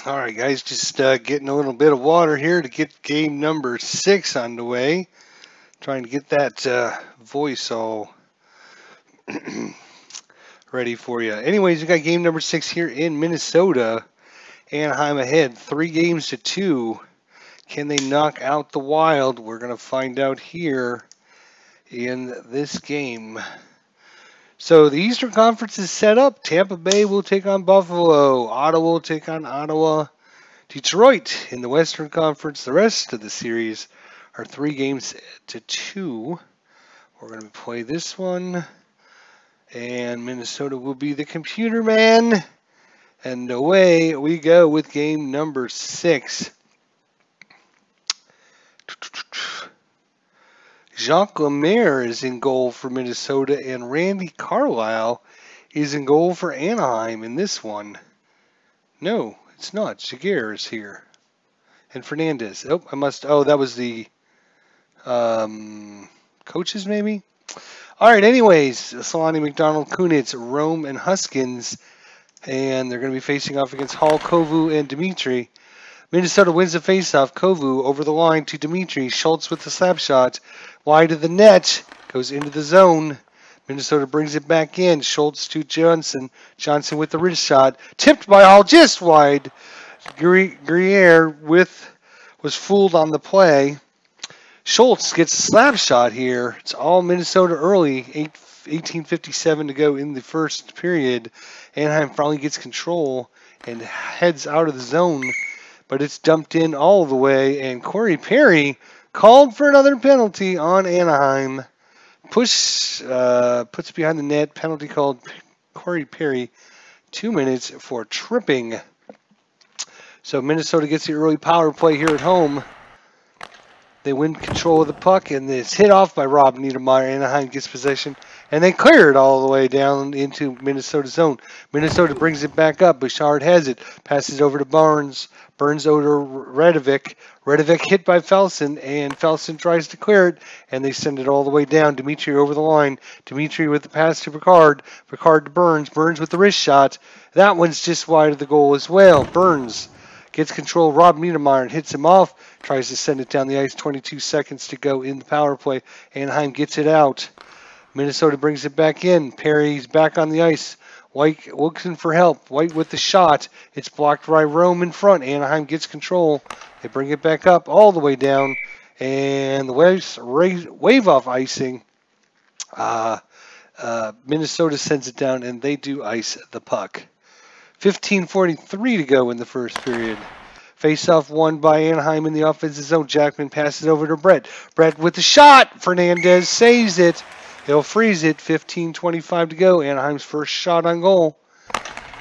All right, guys, just getting a little bit of water here to get game number 6 on the way. Trying to get that voice all ready for you. Anyways, we got game number 6 here in Minnesota. Anaheim ahead, 3-2. Can they knock out the Wild? We're going to find out here in this game. So the Eastern Conference is set up. Tampa Bay will take on Buffalo. Ottawa will take on Ottawa. Detroit in the Western Conference. The rest of the series are 3-2. We're going to play this one. And Minnesota will be the computer man. And away we go with game number 6. Jacques Lemaire is in goal for Minnesota, and Randy Carlyle is in goal for Anaheim in this one. No, it's not. Jaguar is here. And Fernandez. Oh, that was the coaches, maybe? All right, anyways, Solani, McDonald, Kunitz, Rome, and Huskins. And they're going to be facing off against Hall, Kovu, and Dimitri. Minnesota wins the faceoff. Kovu over the line to Dimitri. Schultz with the slap shot. Wide of the net. Goes into the zone. Minnesota brings it back in. Schultz to Johnson. Johnson with the wrist shot. Tipped by Hall just wide. Gruyere was fooled on the play. Schultz gets a slap shot here. It's all Minnesota early. 18:57 to go in the first period. Anaheim finally gets control and heads out of the zone. But it's dumped in all the way, and Corey Perry called for another penalty on Anaheim. Puts behind the net, penalty called Corey Perry, 2 minutes for tripping. So Minnesota gets the early power play here at home. They win control of the puck, and it's hit off by Rob Niedermeyer. Anaheim gets possession, and they clear it all the way down into Minnesota zone. Minnesota brings it back up. Bouchard has it, passes over to Barnes. Burns over to Radovic. Radovic hit by Felson, and Felson tries to clear it, and they send it all the way down. Dimitri over the line. Dimitri with the pass to Picard. Picard to Burns. Burns with the wrist shot. That one's just wide of the goal as well. Burns gets control. Rob Niedermeyer and hits him off. Tries to send it down the ice. 22 seconds to go in the power play. Anaheim gets it out. Minnesota brings it back in. Perry's back on the ice. White looking for help. White with the shot. It's blocked by Rome in front. Anaheim gets control. They bring it back up all the way down. And the wave off icing. Minnesota sends it down, and they do ice the puck. 15:43 to go in the first period. Face-off won by Anaheim in the offensive zone. Jackman passes over to Brett. Brett with the shot. Fernandez saves it. He'll freeze it. 15:25 to go. Anaheim's first shot on goal.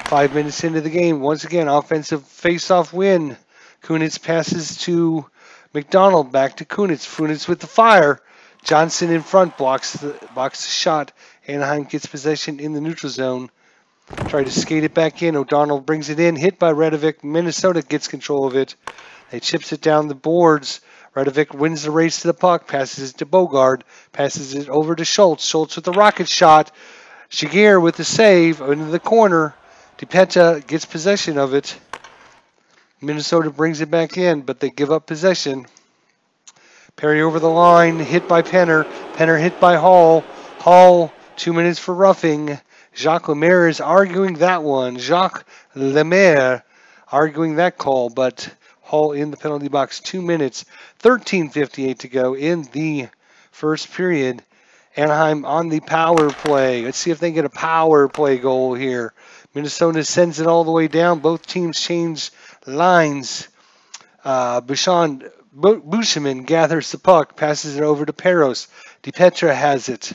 5 minutes into the game. Once again, offensive face-off win. Kunitz passes to McDonald. Back to Kunitz. Kunitz with the fire. Johnson in front blocks the shot. Anaheim gets possession in the neutral zone. Try to skate it back in. O'Donnell brings it in. Hit by Radovic. Minnesota gets control of it. They chips it down the boards. Radovic wins the race to the puck. Passes it to Bogard. Passes it over to Schultz. Schultz with the rocket shot. Jaguar with the save into the corner. DiPetta gets possession of it. Minnesota brings it back in, but they give up possession. Perry over the line. Hit by Penner. Penner hit by Hall. Hall, 2 minutes for roughing. Jacques Lemaire is arguing that one. Jacques Lemaire arguing that call, but Hall in the penalty box. 2 minutes, 13:58 to go in the first period. Anaheim on the power play. Let's see if they get a power play goal here. Minnesota sends it all the way down. Both teams change lines. Bushaman gathers the puck, passes it over to Peros. DiPetra has it.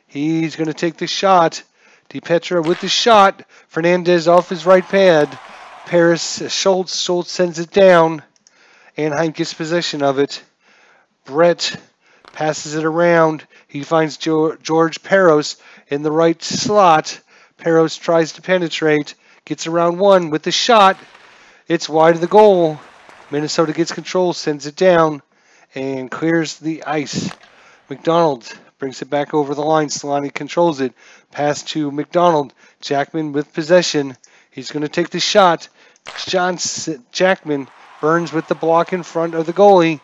He's going to take the shot. DiPetra with the shot. Fernandez off his right pad. Schultz sends it down. Anaheim gets possession of it. Brett passes it around. He finds George Peros in the right slot. Peros tries to penetrate. Gets around one with the shot. It's wide of the goal. Minnesota gets control, sends it down, and clears the ice. McDonald brings it back over the line. Solani controls it. Pass to McDonald. Jackman with possession. He's going to take the shot. Jackman burns with the block in front of the goalie.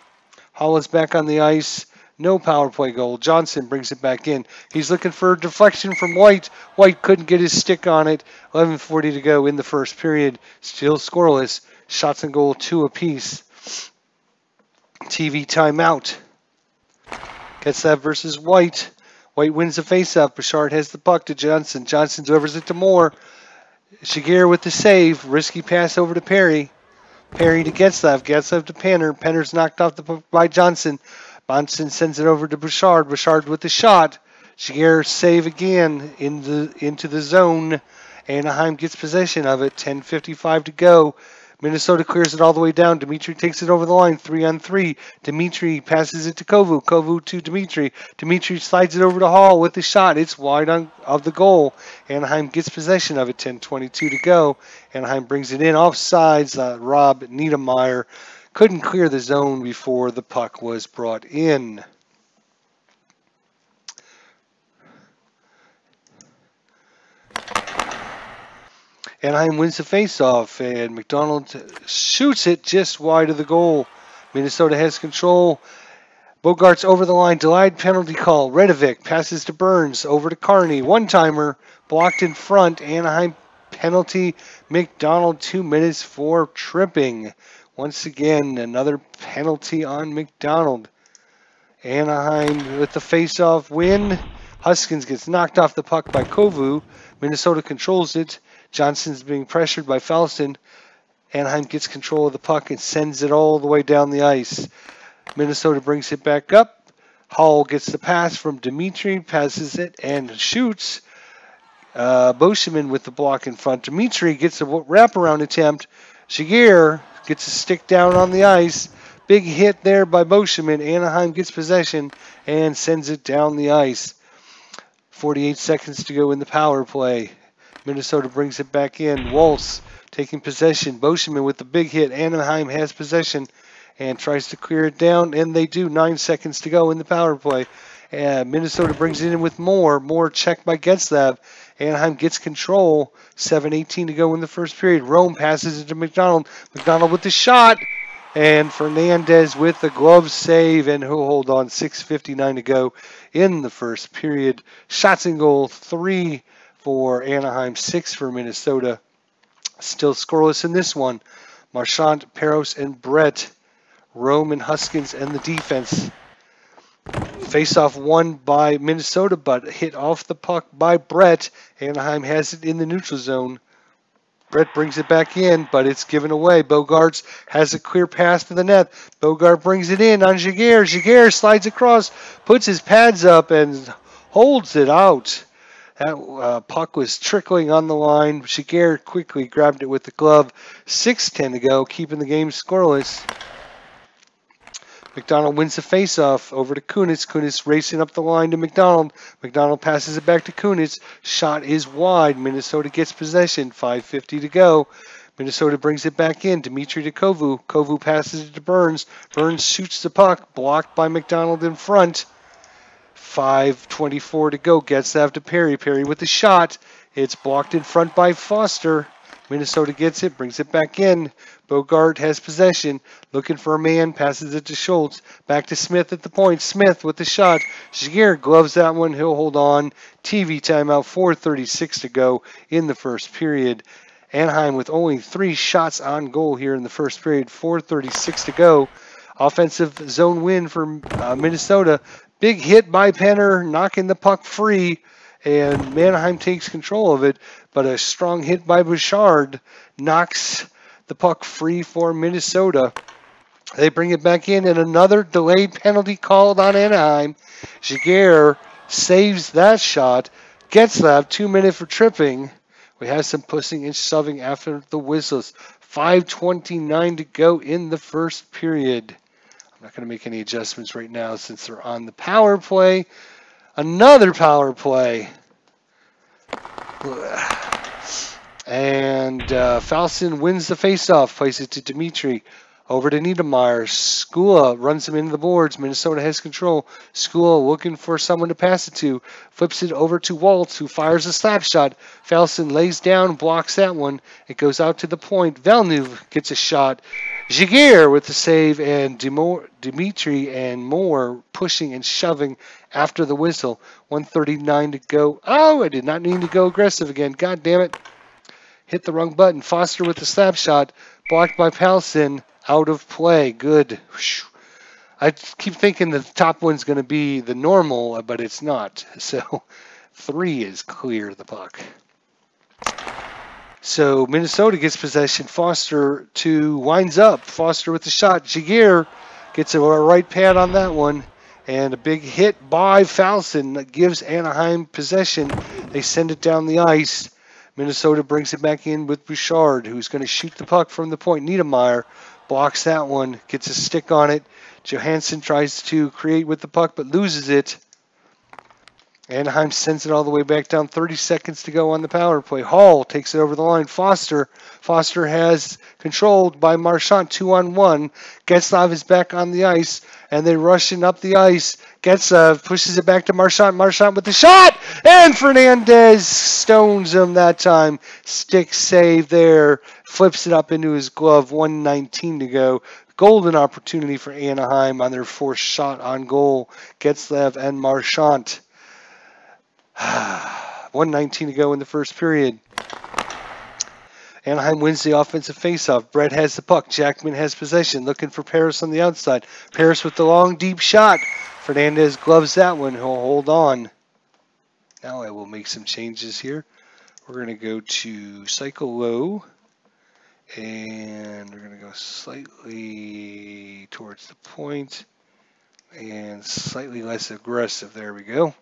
Hall is back on the ice. No power play goal. Johnson brings it back in. He's looking for a deflection from White. White couldn't get his stick on it. 11:40 to go in the first period. Still scoreless. Shots and goal 2 apiece. TV timeout. Getzlav versus White. White wins the faceoff. Bouchard has the puck to Johnson. Johnson delivers it to Moore. Shigir with the save. Risky pass over to Perry. Perry to Getzlav. Getzlav to Penner. Penner's knocked off the puck by Johnson. Johnson sends it over to Bouchard. Bouchard with the shot. Shigir save again into the zone. Anaheim gets possession of it. 10:55 to go. Minnesota clears it all the way down. Dimitri takes it over the line, 3-on-3. Dimitri passes it to Kovu. Kovu to Dimitri. Dimitri slides it over to Hall with the shot. It's wide of the goal. Anaheim gets possession of it, 10:22 to go. Anaheim brings it in offsides. Rob Niedermeyer couldn't clear the zone before the puck was brought in. Anaheim wins the faceoff, and McDonald shoots it just wide of the goal. Minnesota has control. Bogart's over the line. Delayed penalty call. Redovic passes to Burns. Over to Carney. One-timer. Blocked in front. Anaheim penalty. McDonald 2 minutes for tripping. Once again, another penalty on McDonald. Anaheim with the faceoff win. Huskins gets knocked off the puck by Kovu. Minnesota controls it. Johnson's being pressured by Falston. Anaheim gets control of the puck and sends it all the way down the ice. Minnesota brings it back up. Hall gets the pass from Dimitri, passes it and shoots. Boscheman with the block in front. Dimitri gets a wraparound attempt. Shigir gets a stick down on the ice. Big hit there by Boscheman. Anaheim gets possession and sends it down the ice. 48 seconds to go in the power play. Minnesota brings it back in. Waltz taking possession. Boscheman with the big hit. Anaheim has possession and tries to clear it down, and they do. 9 seconds to go in the power play. Minnesota brings it in with Moore. Moore checked by Getzlav. Anaheim gets control. 7:18 to go in the first period. Rome passes it to McDonald. McDonald with the shot. And Fernandez with the glove save, and he'll hold on. 6:59 to go in the first period. Shots and goal, 3 for Anaheim, 6 for Minnesota. Still scoreless in this one. Marchand, Peros, and Brett. Rome and Huskins and the defense. Face-off won by Minnesota, but hit off the puck by Brett. Anaheim has it in the neutral zone. Brett brings it back in, but it's given away. Bogarts has a clear pass to the net. Bogart brings it in on Jaguar. Jaguar slides across, puts his pads up, and holds it out. That puck was trickling on the line. Jaguar quickly grabbed it with the glove. 6:10 to go, keeping the game scoreless. McDonald wins the faceoff over to Kunitz. Kunitz racing up the line to McDonald. McDonald passes it back to Kunitz. Shot is wide. Minnesota gets possession. 5:50 to go. Minnesota brings it back in. Dimitri to Kovu. Kovu passes it to Burns. Burns shoots the puck. Blocked by McDonald in front. 5:24 to go. Getzlav to Perry. Perry with the shot. It's blocked in front by Foster. Minnesota gets it, brings it back in. Bogart has possession, looking for a man, passes it to Schultz. Back to Smith at the point. Smith with the shot. Jaguar gloves that one. He'll hold on. TV timeout. 4:36 to go in the first period. Anaheim with only 3 shots on goal here in the first period. 4:36 to go. Offensive zone win for Minnesota. Big hit by Penner, knocking the puck free. And Anaheim takes control of it, but a strong hit by Bouchard knocks the puck free for Minnesota. They bring it back in, and another delayed penalty called on Anaheim. Jaguar saves that shot. Getzlav, 2 minutes for tripping. We have some pushing and shoving after the whistles. 5:29 to go in the first period. I'm not going to make any adjustments right now since they're on the power play. Another power play. And Falston wins the faceoff, plays it to Dimitri. Over to Niedermeyer. Skula runs him into the boards. Minnesota has control. Skula looking for someone to pass it to. Flips it over to Waltz, who fires a slap shot. Falson lays down, blocks that one. It goes out to the point. Villeneuve gets a shot. Jaguar with the save, and Dimitri and Moore pushing and shoving after the whistle. 1:39 to go. Oh, I did not mean to go aggressive again. God damn it. Hit the wrong button. Foster with the slap shot. Blocked by Palson. Out of play. Good. I keep thinking the top one's going to be the normal, but it's not. So 3 is clear the puck. So Minnesota gets possession. Foster winds up. Foster with the shot. Jaguar gets a right pad on that one. And a big hit by Falson that gives Anaheim possession. They send it down the ice. Minnesota brings it back in with Bouchard, who's going to shoot the puck from the point. Niedermeyer blocks that one, gets a stick on it. Johansson tries to create with the puck, but loses it. Anaheim sends it all the way back down. 30 seconds to go on the power play. Hall takes it over the line. Foster has controlled by Marchand 2-on-1. Getzlaf is back on the ice, and they rushing up the ice. Getzlaf pushes it back to Marchand. Marchand with the shot, and Fernandez stones him that time. Stick save there. Flips it up into his glove. 1:19 to go. Golden opportunity for Anaheim on their fourth shot on goal. Getzlaf and Marchand. 1:19 to go in the first period. Anaheim wins the offensive faceoff. Brett has the puck. Jackman has possession, looking for Paris on the outside. Paris with the long, deep shot. Fernandez gloves that one. He'll hold on. Now I will make some changes here. We're going to go to cycle low. And we're going to go slightly towards the point. And slightly less aggressive. There we go.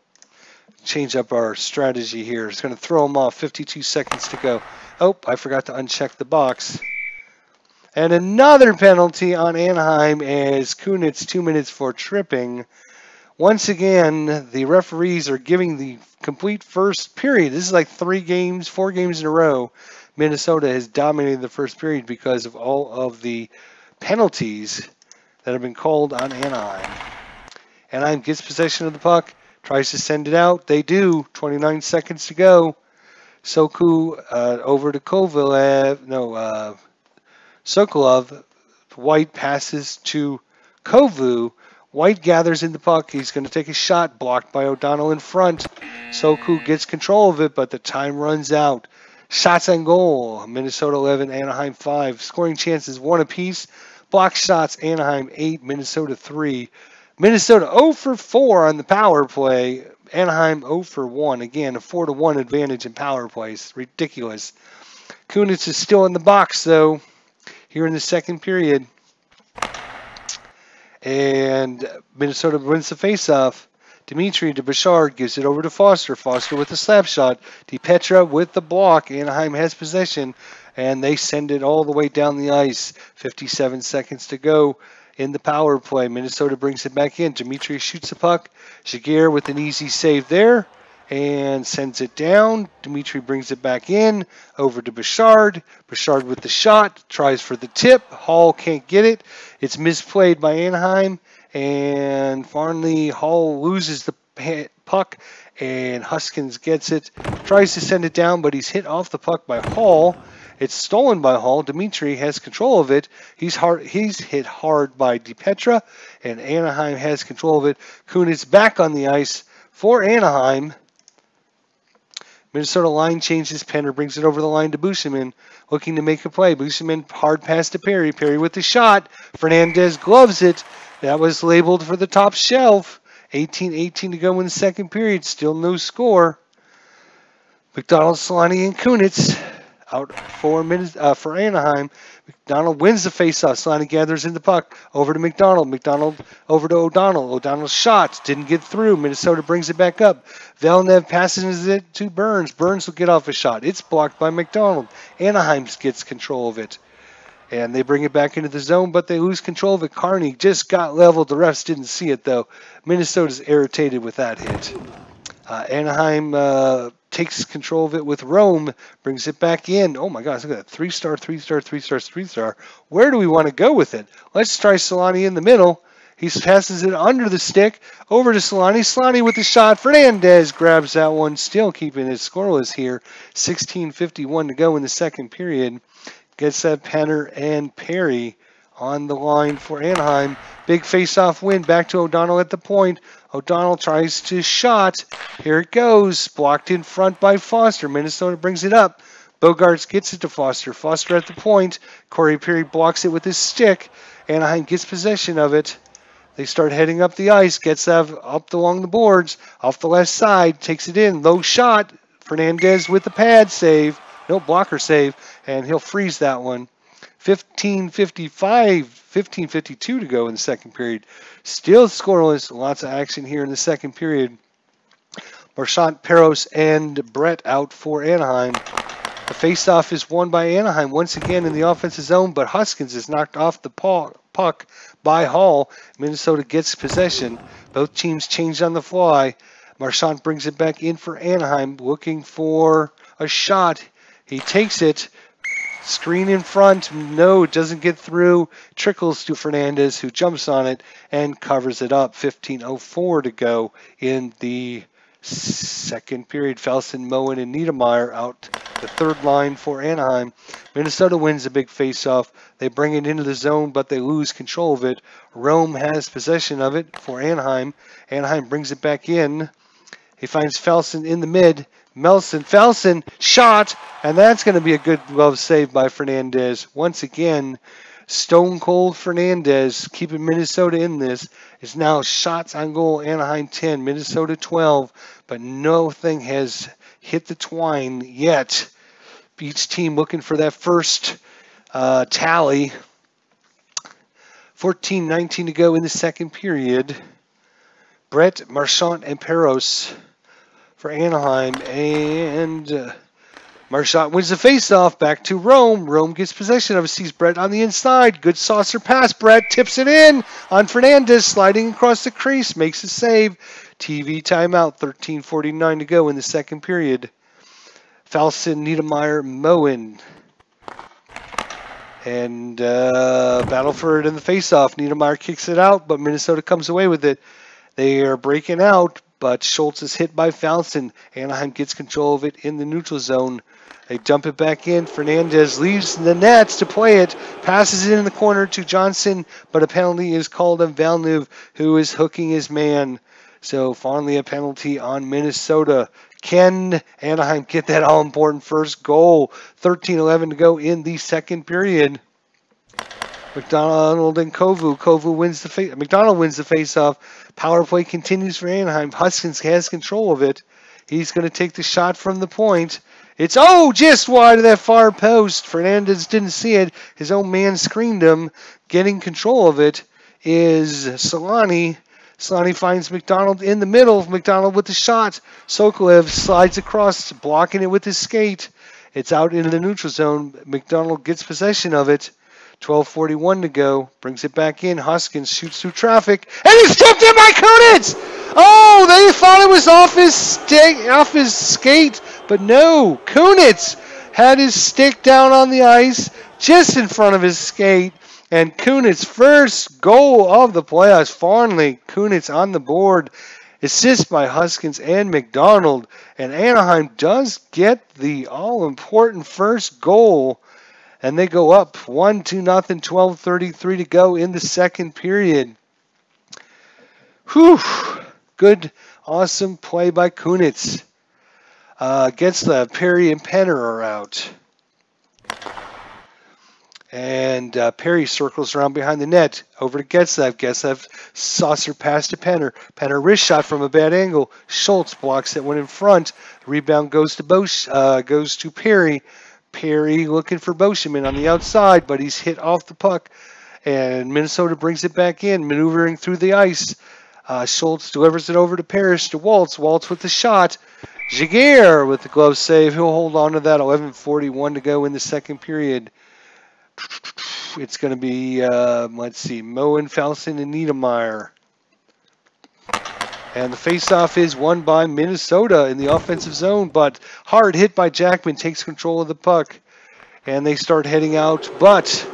Change up our strategy here. It's going to throw them off. 52 seconds to go. Oh, I forgot to uncheck the box. And another penalty on Anaheim as Kunitz 2 minutes for tripping. Once again, the referees are giving the complete first period. This is like 4 games in a row. Minnesota has dominated the first period because of all of the penalties that have been called on Anaheim. Anaheim gets possession of the puck. Tries to send it out. They do. 29 seconds to go. Sokolov over to Sokolov. White passes to Kovu. White gathers in the puck. He's going to take a shot. Blocked by O'Donnell in front. Soku gets control of it, but the time runs out. Shots on goal. Minnesota 11, Anaheim 5. Scoring chances 1 apiece. Block shots, Anaheim 8, Minnesota 3. Minnesota 0 for 4 on the power play. Anaheim 0 for 1. Again, a 4-1 advantage in power plays. Ridiculous. Kunitz is still in the box, though, here in the second period. And Minnesota wins the faceoff. Dimitri to Bouchard gives it over to Foster. Foster with the slap shot. DiPetra with the block. Anaheim has possession, and they send it all the way down the ice. 57 seconds to go in the power play. Minnesota brings it back in. Dimitri shoots the puck. Jaguar with an easy save there and sends it down. Dimitri brings it back in. Over to Bouchard. Bouchard with the shot. Tries for the tip. Hall can't get it. It's misplayed by Anaheim. And finally, Hall loses the puck. And Huskins gets it. Tries to send it down, but he's hit off the puck by Hall. It's stolen by Hall. Dimitri has control of it. He's hit hard by DiPetra, and Anaheim has control of it. Kunitz back on the ice for Anaheim. Minnesota line changes. Penner brings it over the line to Busseman, looking to make a play. Busseman hard pass to Perry. Perry with the shot. Fernandez gloves it. That was labeled for the top shelf. 18-18 to go in the second period. Still no score. McDonald, Solani, and Kunitz out 4 minutes for Anaheim. McDonald wins the faceoff. Solani gathers in the puck. Over to McDonald. McDonald over to O'Donnell. O'Donnell's shot didn't get through. Minnesota brings it back up. Villeneuve passes it to Burns. Burns will get off a shot. It's blocked by McDonald. Anaheim gets control of it. And they bring it back into the zone, but they lose control of it. Carney just got leveled. The refs didn't see it, though. Minnesota's irritated with that hit. Anaheim takes control of it with Rome, brings it back in. Oh my gosh, look at that. 3-star, 3-star, 3-star, 3-star. Where do we want to go with it? Let's try Solani in the middle. He passes it under the stick, over to Solani. Solani with the shot. Fernandez grabs that one, still keeping it scoreless here. 16:51 to go in the second period. Gets that Penner and Perry on the line for Anaheim. Big face-off win. Back to O'Donnell at the point. O'Donnell tries to shot. Here it goes. Blocked in front by Foster. Minnesota brings it up. Bogarts gets it to Foster. Foster at the point. Corey Perry blocks it with his stick. Anaheim gets possession of it. They start heading up the ice. Gets that up along the boards. Off the left side. Takes it in. Low shot. Fernandez with the pad save. No blocker save. And he'll freeze that one. 15:52 to go in the second period. Still scoreless. Lots of action here in the second period. Marchand, Peros, and Brett out for Anaheim. The faceoff is won by Anaheim once again in the offensive zone, but Huskins is knocked off the puck by Hall. Minnesota gets possession. Both teams change on the fly. Marchand brings it back in for Anaheim, looking for a shot. He takes it. Screen in front. No, it doesn't get through. Trickles to Fernandez, who jumps on it and covers it up. 15:04 to go in the second period. Felsen, Moen, and Niedermeyer out the third line for Anaheim. Minnesota wins a big faceoff. They bring it into the zone, but they lose control of it. Rome has possession of it for Anaheim. Anaheim brings it back in. He finds Felsen in the mid. Felsen, shot, and that's going to be a good glove save by Fernandez. Once again, stone cold Fernandez keeping Minnesota in this. It's now shots on goal, Anaheim 10, Minnesota 12, but nothing has hit the twine yet. Each team looking for that first tally. 14:19 to go in the second period. Brett, Marchand, and Peros for Anaheim, and Marchand wins the faceoff. Back to Rome. Rome gets possession of it. Sees Brett on the inside. Good saucer pass. Brett tips it in on Fernandez, sliding across the crease. Makes a save. TV timeout. 13:49 to go in the second period. Felsen, Niedermeyer, Moen. And Battleford in the faceoff. Niedermeyer kicks it out, but Minnesota comes away with it. They are breaking out, but Schultz is hit by Felsen. Anaheim gets control of it in the neutral zone. They dump it back in. Fernandez leaves the nets to play it. Passes it in the corner to Johnson, but a penalty is called on Villeneuve, who is hooking his man. So finally a penalty on Minnesota. Can Anaheim get that all-important first goal? 13:11 to go in the second period. McDonald and Kovu. McDonald wins the faceoff. Power play continues for Anaheim. Huskins has control of it. He's going to take the shot from the point. It's just wide of that far post. Fernandez didn't see it. His own man screened him. Getting control of it is Solani. Solani finds McDonald in the middle. McDonald with the shot. Sokolev slides across, blocking it with his skate. It's out into the neutral zone. McDonald gets possession of it. 12:41 to go. Brings it back in. Huskins shoots through traffic. And it's tipped in by Kunitz! Oh, they thought it was off his skate. But no, Kunitz had his stick down on the ice just in front of his skate. And Kunitz, first goal of the playoffs. Finally, Kunitz on the board. Assist by Huskins and McDonald. And Anaheim does get the all-important first goal. And they go up 1-0, 12:33 to go in the second period. Whew. Good, awesome play by Kunitz. Gets the Perry and Penner are out. And Perry circles around behind the net. Over to Getzev. Getzev saucer pass to Penner. Penner wrist shot from a bad angle. Schultz blocks that one in front. Rebound goes to Perry. Perry looking for Boschman on the outside, but he's hit off the puck. And Minnesota brings it back in, maneuvering through the ice. Schultz delivers it over to Parrish to Waltz. Waltz with the shot. Jaguar with the glove save. He'll hold on to that. 11:41 to go in the second period. It's going to be, Moen, Felsen, and Niedermeyer. And the faceoff is won by Minnesota in the offensive zone, but hard hit by Jackman takes control of the puck. And they start heading out, but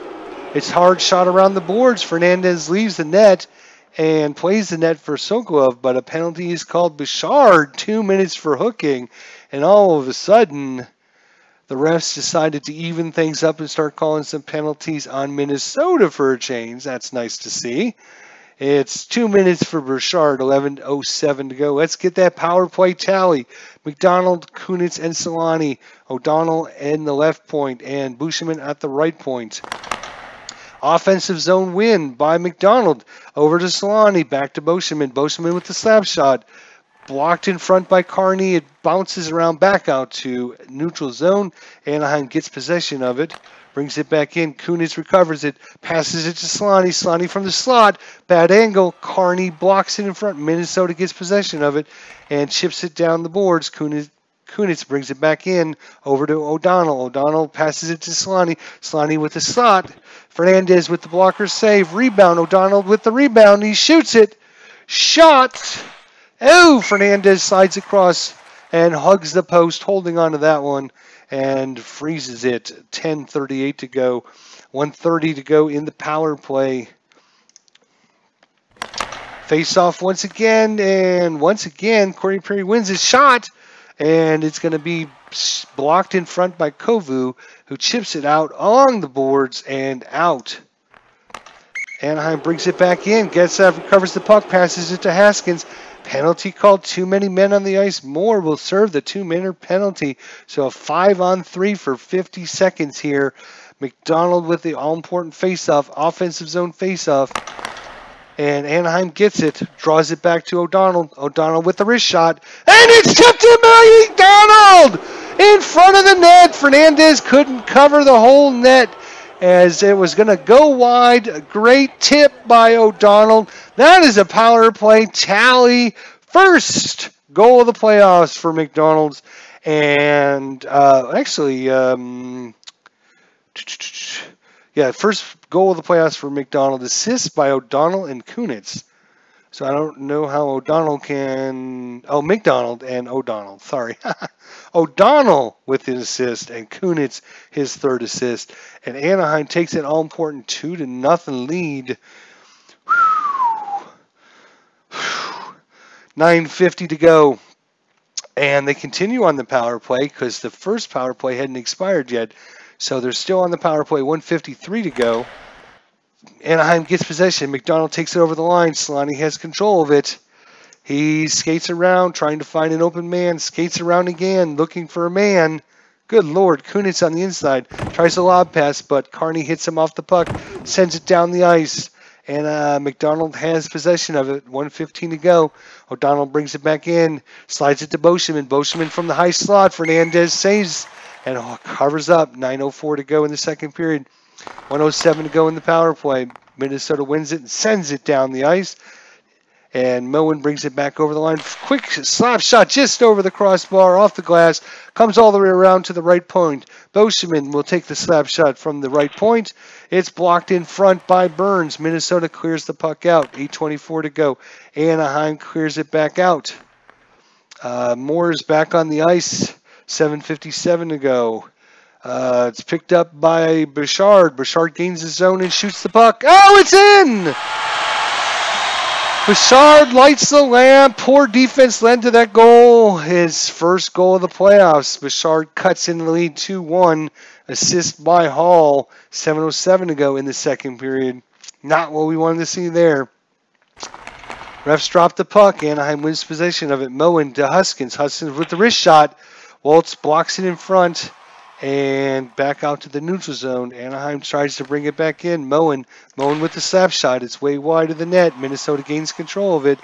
it's hard shot around the boards. Fernandez leaves the net and plays the net for Sokolov, but a penalty is called. Bouchard, 2 minutes for hooking, and all of a sudden, the refs decided to even things up and start calling some penalties on Minnesota for a change. That's nice to see. It's 2 minutes for Bouchard, 11:07 to go. Let's get that power play tally. McDonald, Kunitz, and Solani. O'Donnell in the left point, and Bushman at the right point. Offensive zone win by McDonald. Over to Solani, back to Bushman. Bushman with the slap shot. Blocked in front by Carney. It bounces around back out to neutral zone. Anaheim gets possession of it. Brings it back in. Kunitz recovers it. Passes it to Solani. Solani from the slot. Bad angle. Carney blocks it in front. Minnesota gets possession of it and chips it down the boards. Kunitz brings it back in. Over to O'Donnell. O'Donnell passes it to Solani. Solani with the slot. Fernandez with the blocker save. Rebound. O'Donnell with the rebound. He shoots it. Shot. Oh, Fernandez slides across and hugs the post, holding on to that one, and freezes it. 10:38 to go. 1:30 to go in the power play. Face off once again, and once again, Corey Perry wins his shot, and it's going to be blocked in front by Kovu, who chips it out along the boards and out. Anaheim brings it back in, gets up, recovers the puck, passes it to Haskins. Penalty called, too many men on the ice. Moore will serve the 2-minute penalty. So a 5-on-3 for 50 seconds here. McDonald with the all-important face-off, offensive zone face-off. And Anaheim gets it, draws it back to O'Donnell. O'Donnell with the wrist shot. And it's tipped in by McDonald! In front of the net. Fernandez couldn't cover the whole net as it was going to go wide. A great tip by O'Donnell. That is a power play tally. First goal of the playoffs for McDonald's. And first goal of the playoffs for McDonald. Assist by O'Donnell and Kunitz. So I don't know how O'Donnell can... Oh, McDonald and O'Donnell. Sorry. O'Donnell with his assist and Kunitz his third assist. And Anaheim takes an all-important 2-0 lead. 9:50 to go. And they continue on the power play because the first power play hadn't expired yet. So they're still on the power play. 1:53 to go. Anaheim gets possession. McDonald takes it over the line. Solani has control of it. He skates around, trying to find an open man. Skates around again, looking for a man. Good Lord, Kunitz on the inside. Tries a lob pass, but Carney hits him off the puck. Sends it down the ice. And McDonald has possession of it. 1:15 to go. O'Donnell brings it back in. Slides it to Boschman. Boschman from the high slot. Fernandez saves and covers up. 9:04 to go in the second period. 1:07 to go in the power play. Minnesota wins it and sends it down the ice. And Moen brings it back over the line. Quick slap shot just over the crossbar, off the glass. Comes all the way around to the right point. Boschman will take the slap shot from the right point. It's blocked in front by Burns. Minnesota clears the puck out. 8:24 to go. Anaheim clears it back out. Moore is back on the ice. 7:57 to go. It's picked up by Bouchard. Bouchard gains his zone and shoots the puck. Oh, it's in! Bouchard lights the lamp. Poor defense led to that goal. His first goal of the playoffs. Bouchard cuts in the lead 2-1. Assist by Hall. 7:07 to go in the second period. Not what we wanted to see there. Refs drop the puck. Anaheim wins possession of it. Moen to Huskins. Huskins with the wrist shot. Waltz blocks it in front. And back out to the neutral zone. Anaheim tries to bring it back in. Moen with the slap shot. It's way wide of the net. Minnesota gains control of it.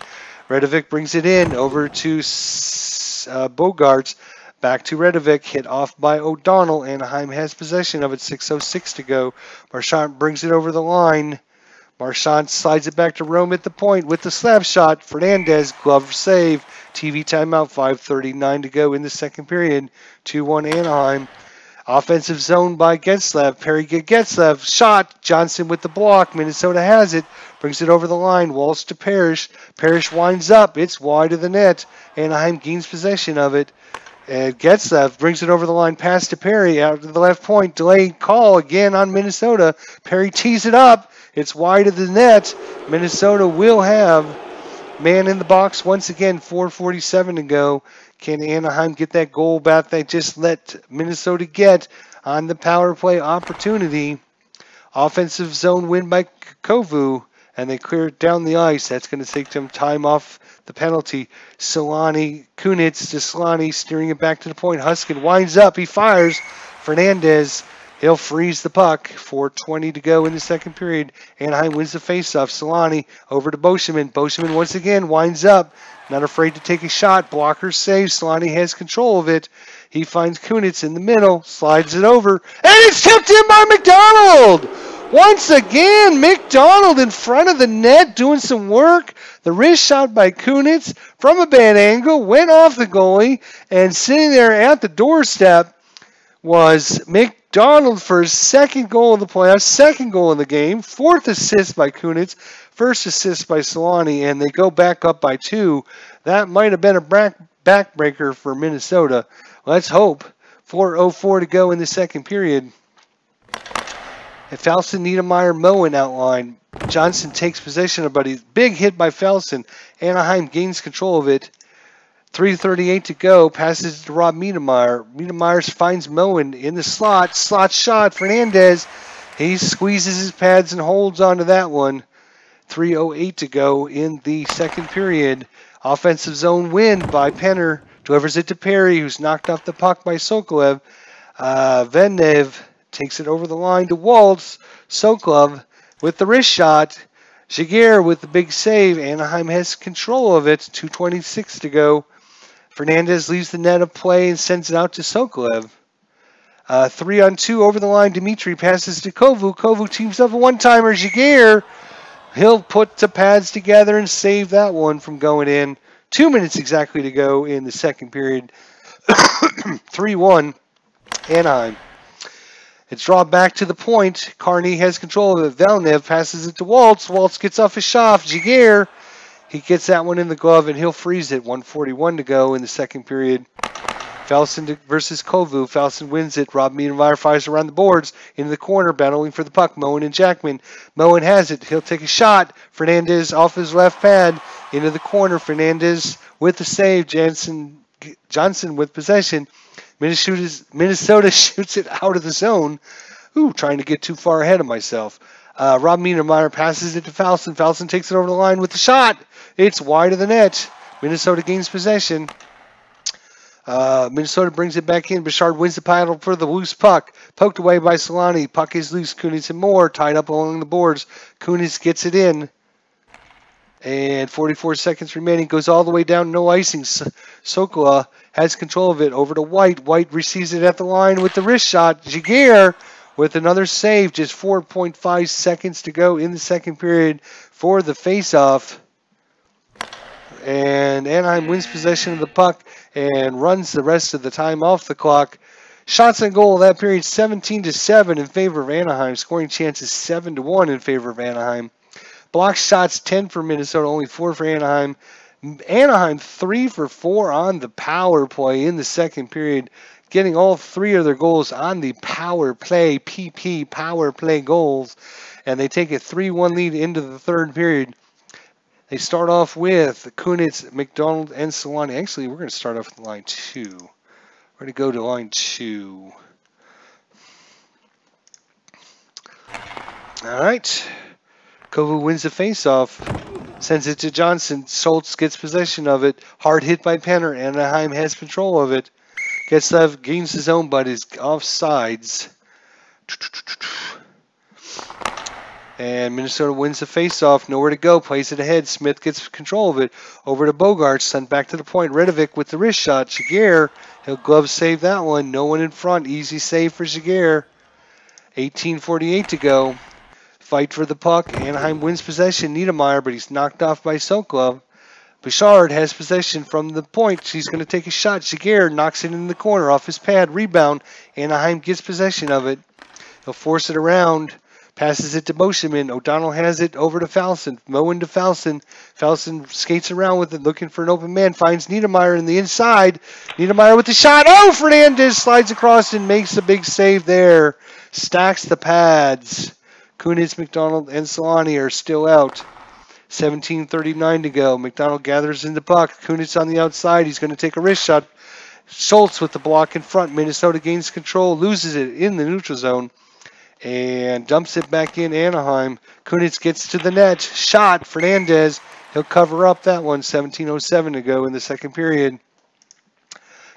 Redovic brings it in over to Bogarts. Back to Redovic. Hit off by O'Donnell. Anaheim has possession of it. 6:06 to go. Marchand brings it over the line. Marchand slides it back to Rome at the point with the slap shot. Fernandez, glove save. TV timeout. 5:39 to go in the second period. 2-1 Anaheim. Offensive zone by Getzlav. Perry Getzlav. Shot. Johnson with the block. Minnesota has it. Brings it over the line. Walsh to Parrish. Parrish winds up. It's wide of the net. Anaheim gains possession of it. And Getzlav brings it over the line. Pass to Perry. Out to the left point. Delayed call again on Minnesota. Perry tees it up. It's wide of the net. Minnesota will have man in the box once again. 4:47 to go. Can Anaheim get that goal back they just let Minnesota get on the power play opportunity? Offensive zone win by Kovu, and they clear it down the ice. That's going to take them time off the penalty. Solani, Kunitz to Solani, steering it back to the point. Huskin winds up. He fires. Fernandez, he'll freeze the puck. 4:20 to go in the second period. Anaheim wins the faceoff. Solani over to Boschman. Boschman once again winds up. Not afraid to take a shot. Blocker saves. Solani has control of it. He finds Kunitz in the middle. Slides it over. And it's tipped in by McDonald! Once again, McDonald in front of the net doing some work. The wrist shot by Kunitz from a bad angle. Went off the goalie. And sitting there at the doorstep was McDonald for his second goal of the playoffs, second goal of the game, fourth assist by Kunitz, first assist by Solani, and they go back up by 2. That might have been a backbreaker for Minnesota. Let's hope. 4:04 to go in the second period. And Falson, Niedermeyer, Moen outline. Johnson takes possession of Buddy. Big hit by Falson. Anaheim gains control of it. 3:38 to go. Passes to Rob Niedermeyer. Niedermeyer finds Moen in the slot. Slot shot. Fernandez. He squeezes his pads and holds on to that one. 3:08 to go in the second period. Offensive zone win by Penner. Delivers it to Perry, who's knocked off the puck by Sokolov. Vennev takes it over the line to Waltz. Sokolov with the wrist shot. Jaguar with the big save. Anaheim has control of it. 2:26 to go. Fernandez leaves the net of play and sends it out to Sokolov. 3-on-2 over the line. Dimitri passes to Kovu. Kovu teams up a one-timer. Jaguar, he'll put the pads together and save that one from going in. 2 minutes exactly to go in the second period. 3-1 Anaheim. It's drawn back to the point. Carney has control of it. Velnev passes it to Waltz. Waltz gets off his shot. Jaguar, he gets that one in the glove, and he'll freeze it. 1:41 to go in the second period. Falson versus Kovu. Falson wins it. Rob Niedermeyer fires around the boards into the corner, battling for the puck. Moen and Jackman. Moen has it. He'll take a shot. Fernandez off his left pad into the corner. Fernandez with the save. Johnson with possession. Minnesota shoots it out of the zone. Ooh, trying to get too far ahead of myself. Rob Niedermeyer passes it to Falson. Falson takes it over the line with the shot. It's wide of the net. Minnesota gains possession. Minnesota brings it back in. Bouchard wins the battle for the loose puck. Poked away by Solani. Puck is loose. Kunitz and Moore tied up along the boards. Kunitz gets it in. And 44 seconds remaining. Goes all the way down. No icing. Sokola has control of it. Over to White. White receives it at the line with the wrist shot. Jaguar with another save. Just 4.5 seconds to go in the second period for the faceoff. And Anaheim wins possession of the puck and runs the rest of the time off the clock. Shots on goal of that period, 17-7 in favor of Anaheim. Scoring chances 7-1 in favor of Anaheim. Block shots 10 for Minnesota, only 4 for Anaheim. Anaheim 3 for 4 on the power play in the second period, getting all 3 of their goals on the power play, PP power play goals. And they take a 3-1 lead into the third period. They start off with Kunitz, McDonald, and Solani. Actually, we're going to start off with line 2. We're going to go to line 2. All right. Kovu wins the faceoff. Sends it to Johnson. Schultz gets possession of it. Hard hit by Penner. Anaheim has control of it. Getzlav gains his own, but is offsides. And Minnesota wins the faceoff. Nowhere to go. Plays it ahead. Smith gets control of it. Over to Bogarts. Sent back to the point. Redovic with the wrist shot. Jaguar. He'll glove save that one. No one in front. Easy save for Jaguar. 18:48 to go. Fight for the puck. Anaheim wins possession. Niedermeyer, but he's knocked off by Sokolov. Bouchard has possession from the point. She's going to take a shot. Jaguar knocks it in the corner off his pad. Rebound. Anaheim gets possession of it. He'll force it around. Passes it to Motionman. O'Donnell has it over to Falson. Moen to Falson. Falson skates around with it, looking for an open man. Finds Niedermeyer in the inside. Niedermeyer with the shot. Oh, Fernandez slides across and makes a big save there. Stacks the pads. Kunitz, McDonald, and Solani are still out. 17:39 to go. McDonald gathers in the puck. Kunitz on the outside. He's going to take a wrist shot. Schultz with the block in front. Minnesota gains control. Loses it in the neutral zone. And dumps it back in Anaheim. Kunitz gets to the net. Shot. Fernandez. He'll cover up that one. 17:07 to go in the second period.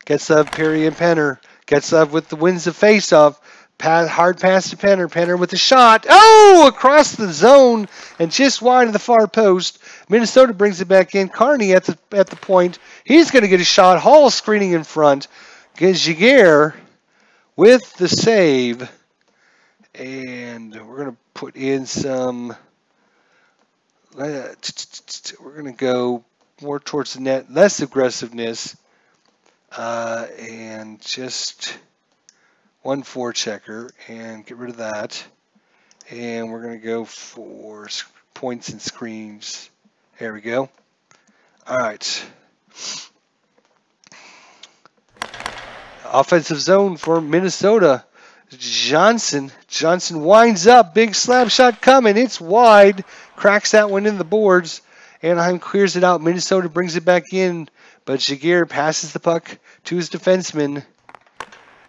Getzlav, Perry, and Penner. Getzlav wins the faceoff. Hard pass to Penner. Penner with the shot. Oh, across the zone and just wide of the far post. Minnesota brings it back in. Carney at the point. He's going to get a shot. Hall screening in front. Jaguar with the save. And we're going to put in some. We're going to go more towards the net. Less aggressiveness. And just one forechecker and get rid of that. And we're going to go for points and screens. There we go. All right. Offensive zone for Minnesota. Johnson winds up. Big slap shot coming. It's wide. Cracks that one in the boards. Anaheim clears it out. Minnesota brings it back in. But Jaguar passes the puck to his defenseman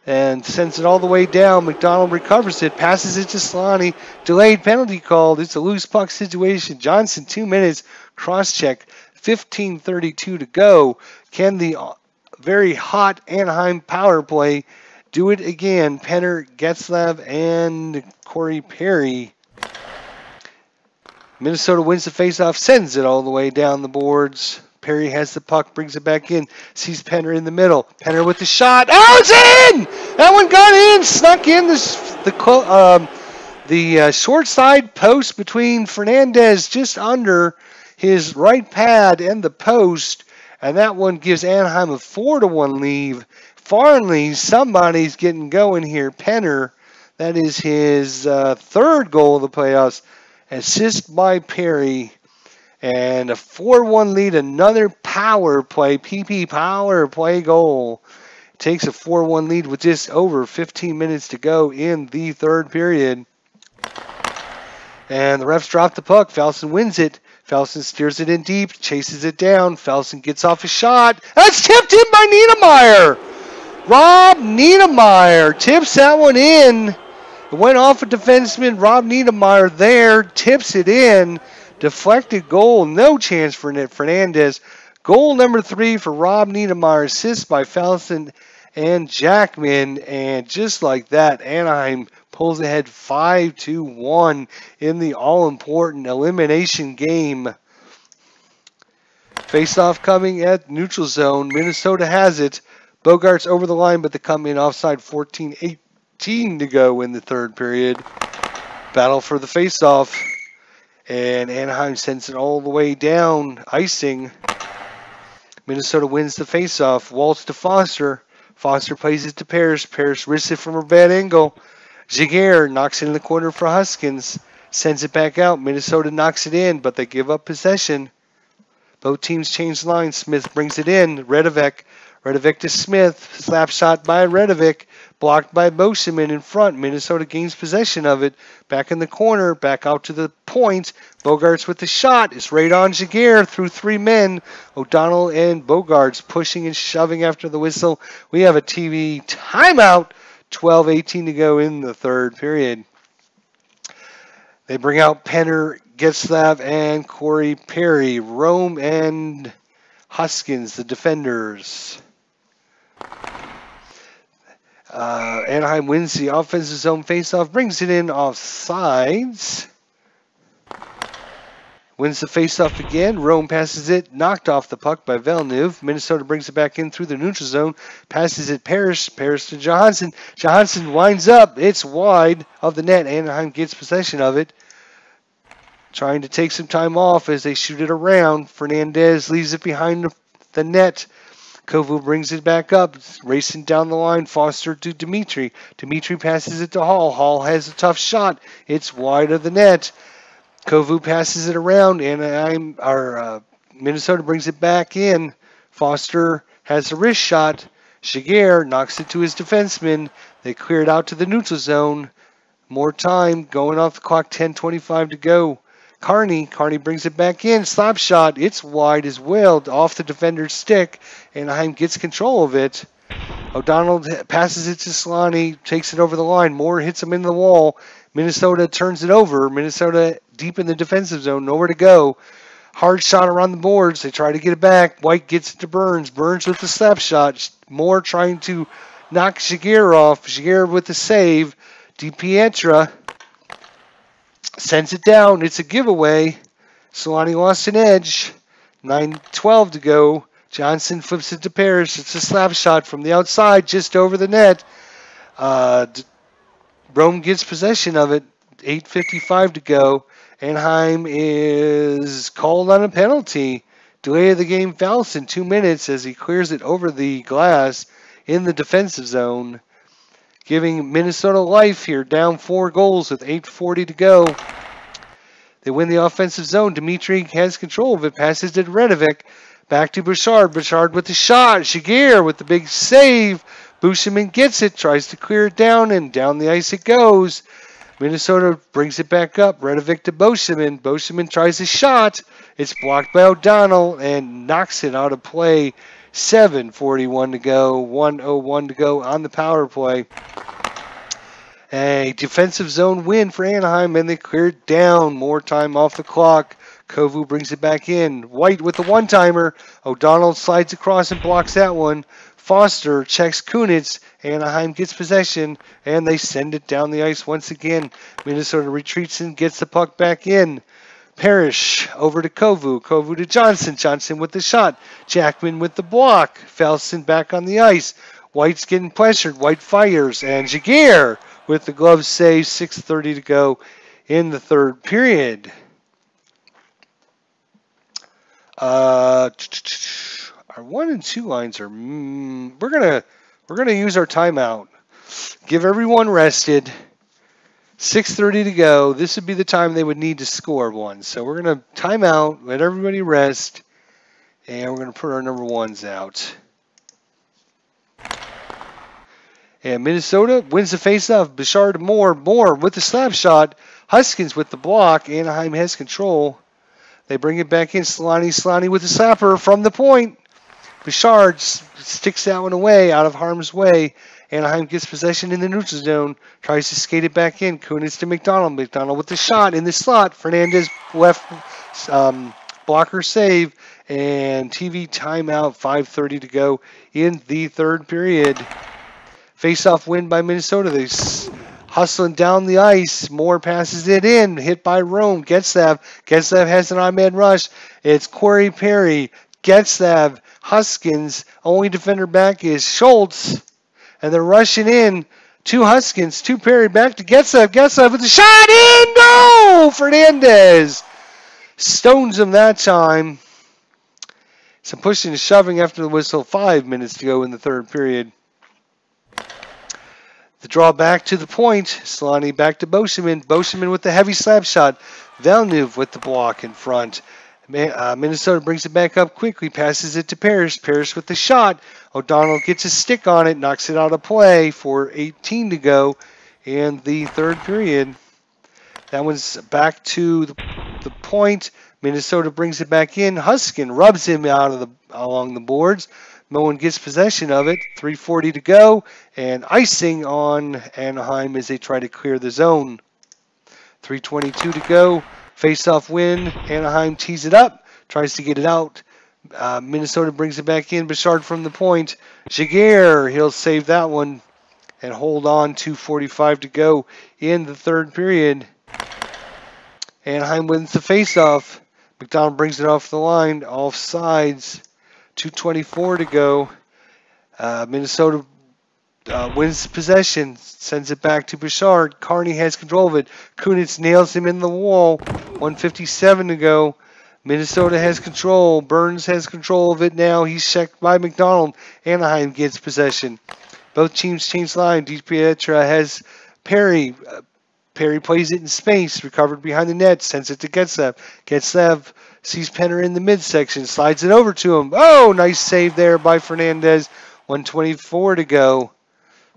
and sends it all the way down. McDonald recovers it, passes it to Solani. Delayed penalty called. It's a loose puck situation. Johnson, 2 minutes. Cross-check. 15:32 to go. Can the very hot Anaheim power play do it again? Penner, Getzlav, and Corey Perry. Minnesota wins the faceoff, sends it all the way down the boards. Perry has the puck, brings it back in, sees Penner in the middle. Penner with the shot. Oh, it's in! That one got in, snuck in the short side post between Fernandez, just under his right pad and the post. And that one gives Anaheim a 4-1 lead. Farnley, somebody's getting going here. Penner, that is his third goal of the playoffs. Assist by Perry. And a 4-1 lead, another power play, PP power play goal. Takes a 4-1 lead with just over 15 minutes to go in the third period. And the refs drop the puck. Falson wins it. Falson steers it in deep, chases it down. Falson gets off a shot. That's tipped in by Niedermeyer. Rob Niedermeyer tips that one in. It went off a defenseman. Rob Niedermeyer there tips it in. Deflected goal, no chance for Fernandez. Goal number 3 for Rob Niedermeyer, assist by Falson and Jackman. And just like that, Anaheim pulls ahead 5-1 in the all-important elimination game. Face-off coming at neutral zone. Minnesota has it. Bogart's over the line, but the coming offside. 14-18 to go in the third period. Battle for the face-off. And Anaheim sends it all the way down, icing. Minnesota wins the faceoff. Waltz to Foster. Foster plays it to Parrish. Parrish risks it from a bad angle. Jaguar knocks it in the corner for Huskins. Sends it back out. Minnesota knocks it in, but they give up possession. Both teams change lines. Smith brings it in. Redovec to Smith. Slap shot by Redovec. Blocked by Boseman in front. Minnesota gains possession of it. Back in the corner. Back out to the point. Bogarts with the shot. It's right on Jaguar through 3 men. O'Donnell and Bogarts pushing and shoving after the whistle. We have a TV timeout. 12:18 to go in the third period. They bring out Penner, Getzlav, and Corey Perry. Rome and Huskins, the defenders. Anaheim wins the offensive zone faceoff, brings it in off sides. Wins the faceoff again. Rome passes it, knocked off the puck by Villeneuve. Minnesota brings it back in through the neutral zone, passes it Parrish to Johansson. Johansson winds up. It's wide of the net. Anaheim gets possession of it. trying to take some time off as they shoot it around. Fernandez leaves it behind the net. Kovu brings it back up, racing down the line. Foster to Dimitri. Dimitri passes it to Hall. Hall has a tough shot. It's wide of the net. Kovu passes it around, and Minnesota brings it back in. Foster has a wrist shot. Jaguar knocks it to his defenseman. They clear it out to the neutral zone. More time going off the clock. 10:25 to go. Carney brings it back in. Slap shot. It's wide as well, off the defender's stick. Anaheim gets control of it. O'Donnell passes it to Solani, takes it over the line. Moore hits him into the wall. Minnesota turns it over. Minnesota deep in the defensive zone, nowhere to go. Hard shot around the boards. They try to get it back. White gets it to Burns. Burns with the slap shot. Moore trying to knock Jaguar off. Jaguar with the save. DiPietra sends it down. It's a giveaway. Solani lost an edge. 9:12 to go. Johnson flips it to Parrish. It's a slap shot from the outside, just over the net. Rome gets possession of it. 8:55 to go. Anaheim is called on a penalty. Delay of the game fouls in 2 minutes as he clears it over the glass in the defensive zone, giving Minnesota life here, down 4 goals with 8:40 to go. They win the offensive zone. Dimitri has control of it, passes to Redovic. Back to Bouchard. Bouchard with the shot. Jaguar with the big save. Bushaman gets it, tries to clear it down, and down the ice it goes. Minnesota brings it back up. Redovic to Bushaman. Bushaman tries a shot. It's blocked by O'Donnell and knocks it out of play. 7:41 to go. 1:01 to go on the power play. A defensive zone win for Anaheim, and they clear it down. More time off the clock. Kovu brings it back in. White with the one-timer. O'Donnell slides across and blocks that one. Foster checks Kunitz. Anaheim gets possession, and they send it down the ice once again. Minnesota retreats and gets the puck back in. Parrish over to Kovu. Kovu to Johnson. Johnson with the shot. Jackman with the block. Felson back on the ice. White's getting pressured. White fires, and Jaguar with the glove save. 6:30 to go in the third period. Our 1 and 2 lines are. We're gonna use our timeout. Give everyone rested. 6:30 to go. This would be the time they would need to score one. So we're gonna time out, let everybody rest, and we're gonna put our number 1s out. And Minnesota wins the faceoff. Bouchard to Moore. Moore with the slap shot. Huskins with the block. Anaheim has control. They bring it back in. Solani with the slapper from the point. Bouchard sticks that one away, out of harm's way. Anaheim gets possession in the neutral zone. Tries to skate it back in. Kunitz to McDonald. McDonald with the shot in the slot. Fernandez left blocker save. And TV timeout. 5:30 to go in the third period. Face-off win by Minnesota. They hustling down the ice. Moore passes it in. Hit by Rome. Getzlav. Getzlav has an on-man rush. It's Corey Perry. Getzlav. Huskins. Only defender back is Schultz. And they're rushing in. 2 Huskins. 2 Perry. Back to Getzlav. Getzlav with the shot in. No! Fernandez stones him that time. Some pushing and shoving after the whistle. 5 minutes to go in the third period. The draw back to the point. Solani back to Bushaman. Bushaman with the heavy slap shot. Villeneuve with the block in front. Minnesota brings it back up quickly. Passes it to Parrish. Parrish with the shot. O'Donnell gets a stick on it. Knocks it out of play. 4:18 to go in the third period. That one's back to the point. Minnesota brings it back in. Huskin rubs him out of along the boards. No one gets possession of it. 3:40 to go, and icing on Anaheim as they try to clear the zone. 3:22 to go. Face-off win. Anaheim tees it up, tries to get it out. Minnesota brings it back in. Bouchard from the point. Jaguar, he'll save that one and hold on. 2:45 to go in the third period. Anaheim wins the face-off. McDonald brings it off the line. Off sides. 2:24 to go. Minnesota wins possession, sends it back to Bouchard. Carney has control of it. Kunitz nails him in the wall. 1:57 to go. Minnesota has control. Burns has control of it now. He's checked by McDonald. Anaheim gets possession. Both teams change line. DiPietra has Perry. Perry plays it in space, recovered behind the net, sends it to Getzlav. Getzlav sees Penner in the midsection, slides it over to him. Oh, nice save there by Fernandez. 1:24 to go.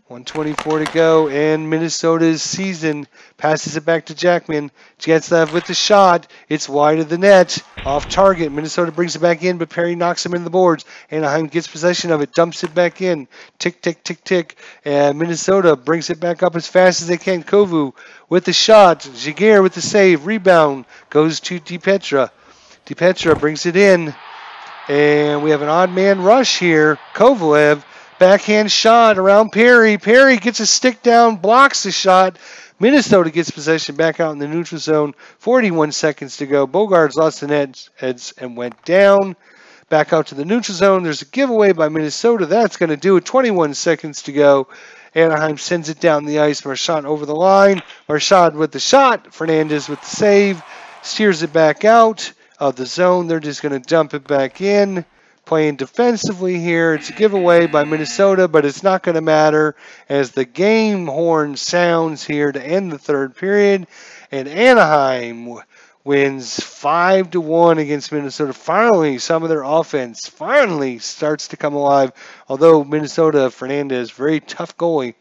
1:24 to go, and Minnesota's season passes it back to Jackman. Getzlav with the shot. It's wide of the net. Off target. Minnesota brings it back in, but Perry knocks him in the boards. Anaheim gets possession of it, dumps it back in. Tick, tick, tick, tick. And Minnesota brings it back up as fast as they can. Kovu with the shot. Jaguar with the save. Rebound goes to DiPietra. DiPietra brings it in. And we have an odd man rush here. Kovalev. Backhand shot around Perry. Perry gets a stick down, blocks the shot. Minnesota gets possession back out in the neutral zone. 41 seconds to go. Bogarts lost the net heads and went down. Back out to the neutral zone. There's a giveaway by Minnesota. That's going to do it. 21 seconds to go. Anaheim sends it down the ice. Marchand over the line. Marchand with the shot. Fernandez with the save. Steers it back out of the zone. They're just going to dump it back in. Playing defensively here. It's a giveaway by Minnesota, but it's not going to matter as the game horn sounds here to end the third period. And Anaheim wins 5-1 against Minnesota. Finally, some of their offense finally starts to come alive. Although Minnesota, Fernandez, very tough goalie.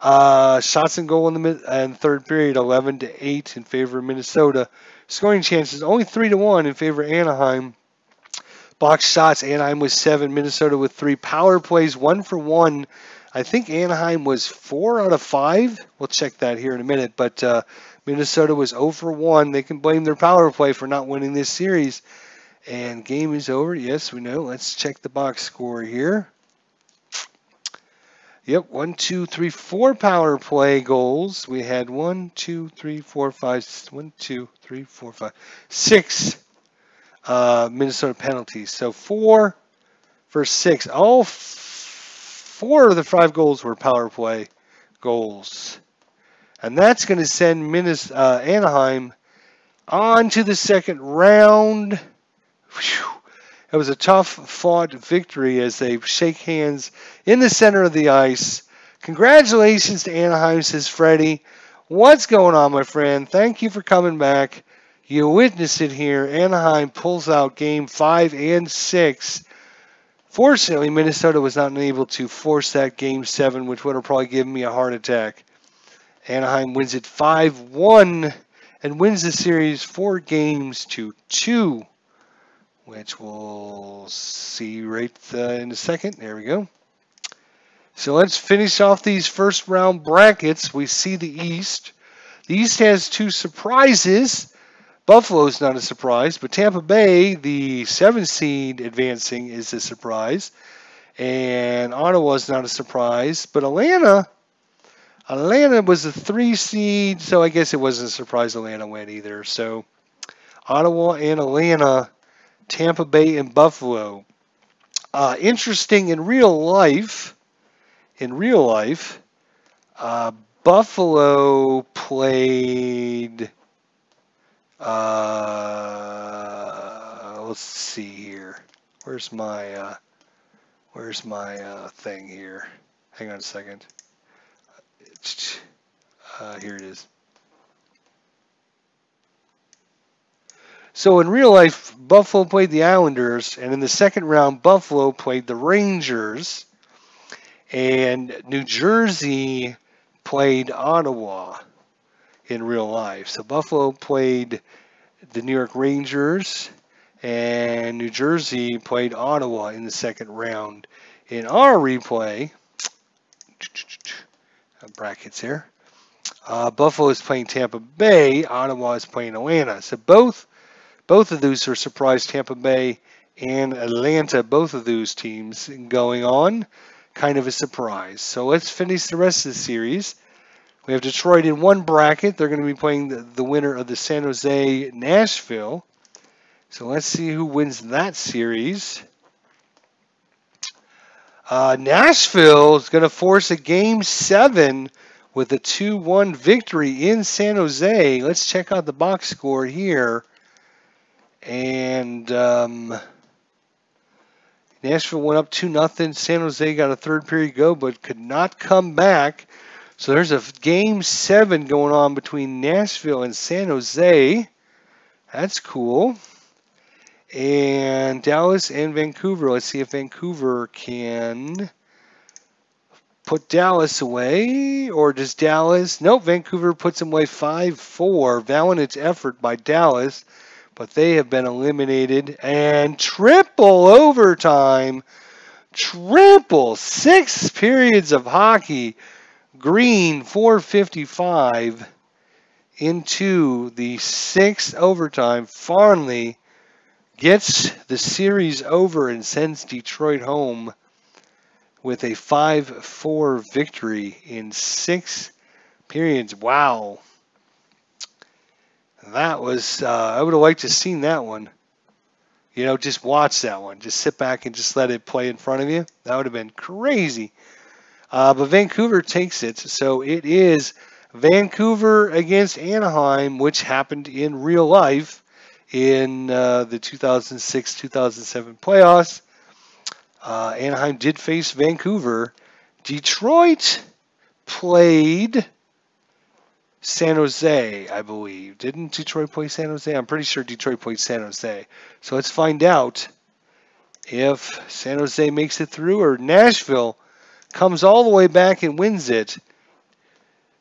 Shots and goal in the third period, 11-8 in favor of Minnesota. Scoring chances, only 3-1 in favor of Anaheim. Box shots, Anaheim was 7, Minnesota with 3. Power plays, 1 for 1. I think Anaheim was 4 out of 5. We'll check that here in a minute. But Minnesota was 0 for 1. They can blame their power play for not winning this series. And game is over. Yes, we know. Let's check the box score here. Yep, 1, 2, 3, 4 power play goals. We had 1, 2, 3, 4, 5, 1, 2, 3, 4, 5, 6. Minnesota penalties. So 4 for 6. All 4 of the 5 goals were power play goals. And that's going to send Anaheim on to the second round. Whew. It was a tough fought victory as they shake hands in the center of the ice. Congratulations to Anaheim, says Freddie. What's going on, my friend? Thank you for coming back. You witnessed it here. Anaheim pulls out game 5 and 6. Fortunately, Minnesota was not able to force that game 7, which would have probably given me a heart attack. Anaheim wins it 5-1 and wins the series 4-2, which we'll see right in a second. There we go. So let's finish off these first round brackets. We see the East. The East has 2 surprises. Buffalo's not a surprise, but Tampa Bay, the 7th seed advancing, is a surprise. And Ottawa's not a surprise, but Atlanta was a 3 seed, so I guess it wasn't a surprise Atlanta went either. So Ottawa and Atlanta, Tampa Bay and Buffalo. Interesting in real life, Buffalo played. Let's see here. Where's my thing here? Hang on a second. Here it is. So in real life, Buffalo played the Islanders, and in the second round, Buffalo played the Rangers, and New Jersey played Ottawa in real life. So Buffalo played the New York Rangers, and New Jersey played Ottawa in the second round. In our replay, brackets here, Buffalo is playing Tampa Bay, Ottawa is playing Atlanta. So both of those are surprise, Tampa Bay and Atlanta, both of those teams going on. Kind of a surprise. So let's finish the rest of the series. We have Detroit in one bracket. They're going to be playing the winner of the San Jose Nashville. So let's see who wins that series. Nashville is going to force a Game 7 with a 2-1 victory in San Jose. Let's check out the box score here. And Nashville went up 2-0. San Jose got a third period go, but could not come back. So there's a Game 7 going on between Nashville and San Jose. That's cool. And Dallas and Vancouver. Let's see if Vancouver can put Dallas away, or does Dallas? Nope, Vancouver puts them away 5-4. Valiant effort by Dallas, but they have been eliminated. And triple overtime. Triple 6 periods of hockey. Green 4:55 into the 6th overtime. Farnley gets the series over and sends Detroit home with a 5-4 victory in 6 periods. Wow. That was, I would have liked to have seen that one. You know, just watch that one. Just sit back and just let it play in front of you. That would have been crazy. But Vancouver takes it. So it is Vancouver against Anaheim, which happened in real life in the 2006-2007 playoffs. Anaheim did face Vancouver. Detroit played San Jose, I believe. Didn't Detroit play San Jose? I'm pretty sure Detroit played San Jose. So let's find out if San Jose makes it through or Nashville comes all the way back and wins it.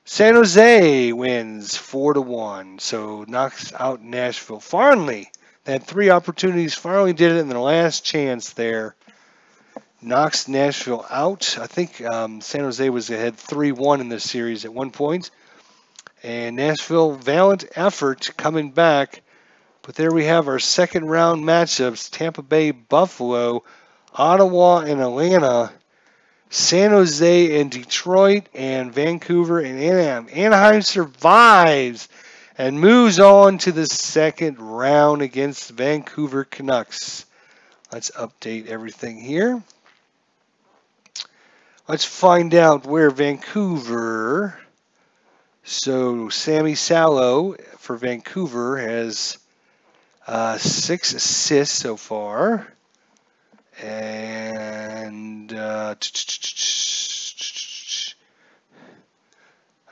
San Jose wins 4-1, so knocks out Nashville. Farnley had 3 opportunities. Farnley did it in the last chance there. Knocks Nashville out. I think San Jose was ahead 3-1 in this series at one point. And Nashville, valiant effort coming back. But there we have our second round matchups. Tampa Bay, Buffalo, Ottawa, and Atlanta. San Jose and Detroit, and Vancouver and Anaheim. Anaheim survives and moves on to the second round against Vancouver Canucks. Let's update everything here. Let's find out where Vancouver. So Sammy Salo for Vancouver has 6 assists so far. And all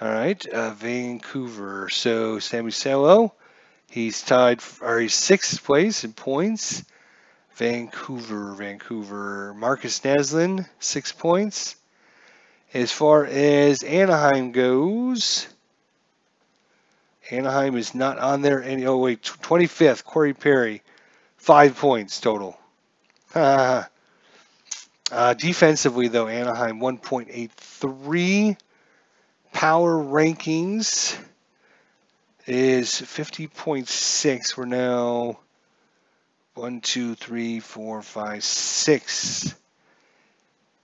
right, Vancouver. So Sammy Salo, he's tied, or he's 6th place in points. Vancouver. Marcus Naslin, 6 points. As far as Anaheim goes, Anaheim is not on there. Oh wait, 25th. Corey Perry, 5 points total. Defensively, though, Anaheim 1.83. Power rankings is 50.6. We're now 1, 2, 3, 4, 5, 6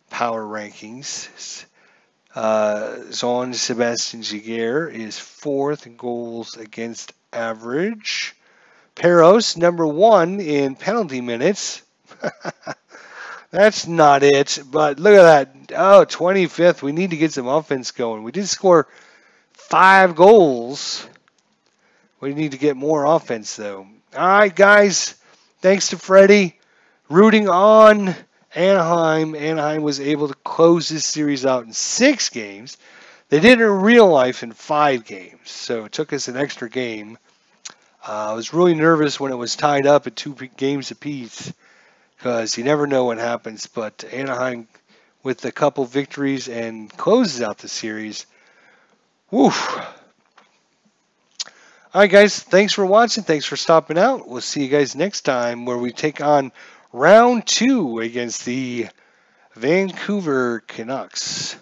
power rankings. Jean Sebastian Giguère is 4th in goals against average. Peros, number 1 in penalty minutes. That's not it, but look at that. Oh, 25th. We need to get some offense going. We did score 5 goals. We need to get more offense, though. All right, guys. Thanks to Freddie. Rooting on Anaheim. Anaheim was able to close this series out in 6 games. They did it in real life in 5 games, so it took us an extra game. I was really nervous when it was tied up at 2 games apiece, because you never know what happens. But Anaheim, with a couple victories, and closes out the series. Woo! All right, guys. Thanks for watching. Thanks for stopping out. We'll see you guys next time, where we take on round 2 against the Vancouver Canucks.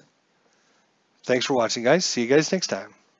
Thanks for watching, guys. See you guys next time.